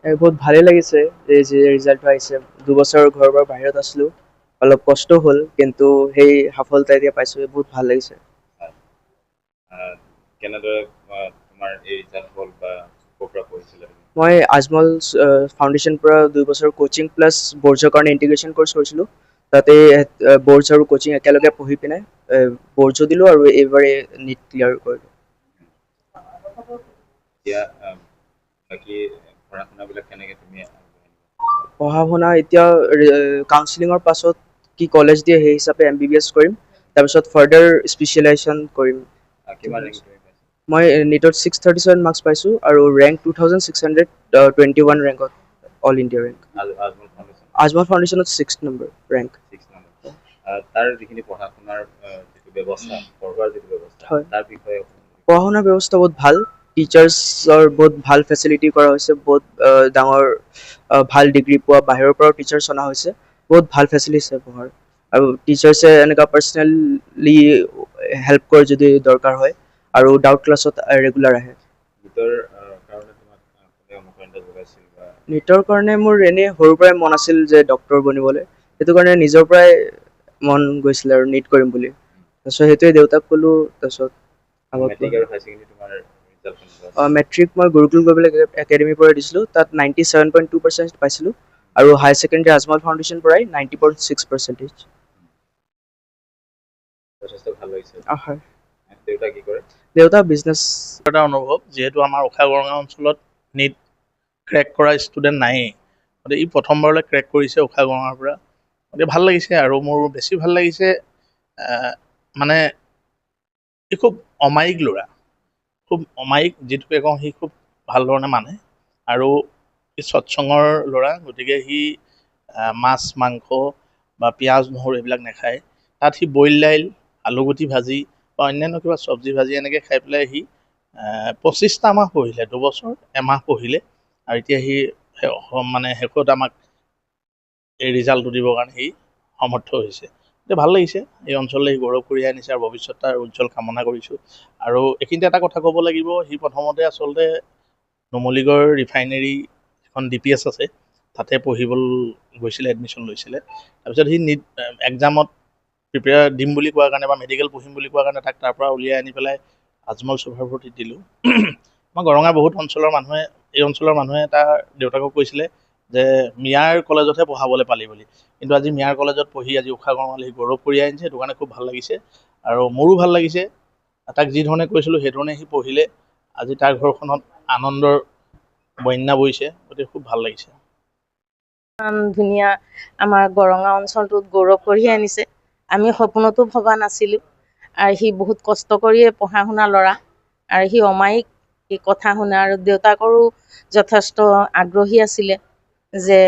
বহুত ভালেই লাগিছে এই যে ৰিজাল্টটো আহিছে। দুবছৰ ঘৰৰ পৰা বাহিৰত আছিলোঁ, অলপ কষ্ট হ'ল কিন্তু সেই সফলতা এতিয়া পাইছোঁ, বহুত ভাল লাগিছে। হয়। কেনেদৰে তোমাৰ এই ৰিজাল্ট হ'ল বা ক'ৰ পৰা পঢ়িছিলা তুমি? মই আজমল ফাউণ্ডেশ্যন পৰা 2 বছৰ কোচিং প্লাছ বৰ্ডছৰ কাৰণে ইণ্টিগ্ৰেশ্যন ক'ৰ্চ কৰিছিলোঁ। তাতে বৰ্ডছ আৰু কোচিং একেলগে পঢ়ি পিনে বৰ্ডছো দিলোঁ আৰু এইবাৰে নীট ক্লিয়াৰ কৰিলোঁ। এতিয়া বাকী পঢ়া শুনাবিলাক কেনেকৈ তুমি আগবঢ়াই নিবা? পঢ়া শুনা এতিয়া কাউন্সিলিঙৰ পাছত কি কলেজ দিয়ে সেই হিচাপে MBBS কৰিম, তাৰপিছত ফাৰ্ডাৰ স্পেচিয়েলাইজেশ্যন কৰিম। কিমান ৰেংক তুমি পাইছা? মই নীটত 637 মাৰ্কছ পাইছোঁ আৰু ৰেংক 2621 ৰেংকত, all India rank. Ajmal foundation Ajmal ফাউণ্ডেশ্যনত 6 নম্বৰ ৰেংক। 6 নম্বৰ। তাৰ যিখিনি পঢ়া শুনাৰ যিটো ব্যৱস্থা, পঢ়োৱাৰ যিটো ব্যৱস্থা, হয়, তাৰ বিষয়ে পঢ়া শুনাৰ ব্যৱস্থা বহুত ভাল। টিচাৰ্ছৰ বহুত ভাল ফেচিলিটি কৰা হৈছে, বহুত ডাঙৰ ভাল ডিগ্ৰী পোৱা বাহিৰৰ পৰাও টিচাৰ্ছ অনা হৈছে, বহুত ভাল ফেচিলিটি আছে পঢ়াৰ। আৰু টিচাৰ্ছে এনেকুৱা পাৰ্চনেলি হেল্প কৰে যদি দৰকাৰ হয়, আৰু ডাউট ক্লাছত ৰেগুলাৰ আহে। গীতৰ কাৰণে তোমাক কোনে অনুপ্ৰাণিত যোগাইছিল বা নীটৰ কাৰণে মোৰ এনেই সৰুৰ পৰাই মন আছিল যে ডক্তৰ বনিবলৈ, সেইটো কাৰণে নিজৰ পৰাই মন গৈছিলে আৰু নীট কৰিম বুলি। তাৰপিছত সেইটোৱে দেউতাক ক'লোঁ, তাৰপিছত আগত মেট্ৰিক আৰু হায়াৰ ছেকেণ্ডেৰী তোমাৰ ৰিজাল্ট কেনেকুৱা মেট্ৰিক মই গুৰুকুল গ্ল'বেল একাডেমীৰ পৰা দিছিলোঁ, তাত 97.2% পাইছিলোঁ, আৰু হায়াৰ ছেকেণ্ডেৰী আজমল ফাউণ্ডেশ্যন পৰাই 90.6%। যথেষ্ট ভাল লাগিছে। হয়। দেউতা কি কৰে? দেউতা বিজনেছ। এটা অনুভৱ, যিহেতু আমাৰ উষা গৰঙা অঞ্চলত নীট ক্ৰেক কৰা ষ্টুডেণ্ট নায়েই, গতিকে ই প্ৰথমবাৰলৈ ক্ৰেক কৰিছে উষা গৰঙাৰ পৰা। গতিকে ভাল লাগিছে, আৰু মোৰ বেছি ভাল লাগিছে মানে সি খুব অমায়িক ল'ৰা, খুব অমায়িক, যিটোকে কওঁ সি খুব ভাল ধৰণে মানে, আৰু সি সৎসঙৰ ল'ৰা, গতিকে সি মাছ মাংস বা পিঁয়াজ নহৰু এইবিলাক নাখায়। তাত সি বইল দাইল, আলুগুটি ভাজি বা অন্যান্য কিবা চব্জি ভাজি এনেকৈ খাই পেলাই সি 25টা মাহ পঢ়িলে, দুবছৰ এমাহ পঢ়িলে, আৰু এতিয়া সি মানে শেষত আমাক এই ৰিজাল্টটো দিবৰ কাৰণে সি সমৰ্থ হৈছে। এতিয়া ভাল লাগিছে, এই অঞ্চললৈ সি গৌৰৱ কঢ়িয়াই আনিছে, আৰু ভৱিষ্যত তাৰ উজ্জ্বল কামনা কৰিছোঁ। আৰু এইখিনিতে এটা কথা ক'ব লাগিব, সি প্ৰথমতে আচলতে নুমলীগড় ৰিফাইনেৰী এখন DPS আছে, তাতে পঢ়িবলৈ গৈছিলে, এডমিশ্যন লৈছিলে। তাৰপিছত সি নীট এক্সামত প্ৰিপেয়াৰ দিম বুলি কোৱাৰ কাৰণে বা মেডিকেল পঢ়িম বুলি কোৱাৰ কাৰণে তাক তাৰ পৰা উলিয়াই আনি পেলাই আজমল চুভাৰফৰ্টিত দিলোঁ। মই গৰঙা বহুত অঞ্চলৰ মানুহে, এই অঞ্চলৰ মানুহে তাৰ দেউতাকক কৈছিলে যে মিয়াৰ কলেজতহে পঢ়াবলৈ পালি বুলি, কিন্তু আজি মিয়াৰ কলেজত পঢ়ি আজি উষা গৰঙালৈ সি গৌৰৱ কঢ়িয়াই আনিছে, সেইটো কাৰণে খুব ভাল লাগিছে। আৰু মোৰো ভাল লাগিছে, তাক যি ধৰণে কৈছিলোঁ সেইধৰণে সি পঢ়িলে, আজি তাৰ ঘৰখনত আনন্দৰ বন্যা বৈছে, গতিকে খুব ভাল লাগিছে। ইমান ধুনীয়া আমাৰ গৰঙা অঞ্চলটোত গৌৰৱ কঢ়িয়াই আনিছে, আমি সপোনতো ভবা নাছিলোঁ। আৰু সি বহুত কষ্ট কৰিয়ে পঢ়া শুনা ল'ৰা, আৰু সি অমায়িক, সি কথা শুনে, আৰু দেউতাকৰো যথেষ্ট আগ্ৰহী আছিলে যে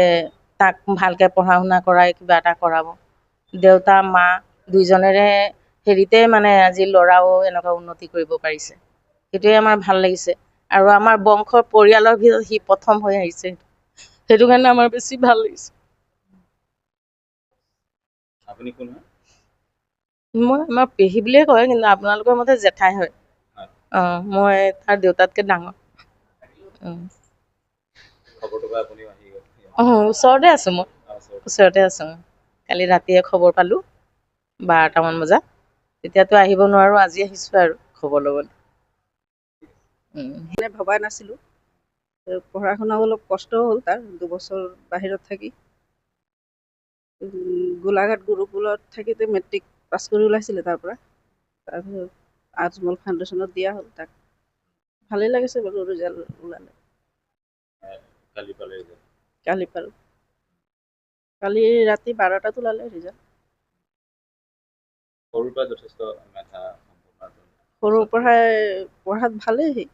তাক ভালকৈ পঢ়া শুনা কৰাই কিবা এটা কৰাব। দেউতা মা দুইজনেৰে হেৰিতে মানে আজি ল'ৰাও এনেকুৱা উন্নতি কৰিব পাৰিছে, সেইটোৱে আমাৰ ভাল লাগিছে। আৰু আমাৰ বংশৰ পৰিয়ালৰ ভিতৰত সি প্ৰথম হৈ আহিছে, সেইটো কাৰণে আমাৰ বেছি ভাল লাগিছে। আপুনি কোন হয়? মই আমাৰ পেহী বুলিয়ে কয়, কিন্তু আপোনালোকৰ মতে জেঠাই হয়। হয়। মই তাৰ দেউতাতকৈ ডাঙৰ। খবৰটো পাই আপুনিও আহি গ'ল? ওচৰতে আছোঁ, মই ওচৰতে আছোঁ। কালি ৰাতিয়ে খবৰ পালোঁ 12টামান বজাত, তেতিয়াতো আহিব নোৱাৰোঁ, আজি আহিছোঁ আৰু খবৰ ল'বলৈ। ভবা নাছিলোঁ, পঢ়া শুনাও অলপ কষ্ট হ'ল তাৰ, 2 বছৰ বাহিৰত থাকি। গোলাঘাট গুৰুকুলত থাকি মেট্ৰিক পাছ কৰি ওলাইছিলে তাৰ পৰা, তাৰপিছত আজমল ফাউণ্ডেশ্যনত দিয়া হ'ল তাক। ভালেই লাগিছে বাৰু ৰিজাল্ট ওলালে। কালি পালে ৰিজাল্ট? কালি পালোঁ, কালি ৰাতি 12টাত ওলালে ৰিজাল্ট। সৰুৰ পৰা যথেষ্ট মেধা সম্পন্ন। সৰুৰ পৰাই পঢ়াত ভালেই সি।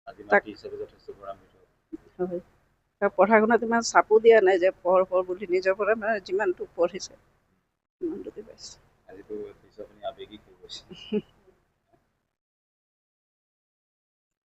আজি তাক মাতৃ হিচাপে যথেষ্ট গৌৰৱান্বিত। হয়, তাৰ পঢ়া শুনাত ইমান চাপো দিয়া নাই যে পঢ় বুলি, নিজৰ পৰা মানে যিমানটো পঢ়িছে সিমানটোকে পাইছে। আজিতো আপুনি আৱেগিক হৈ গৈছে।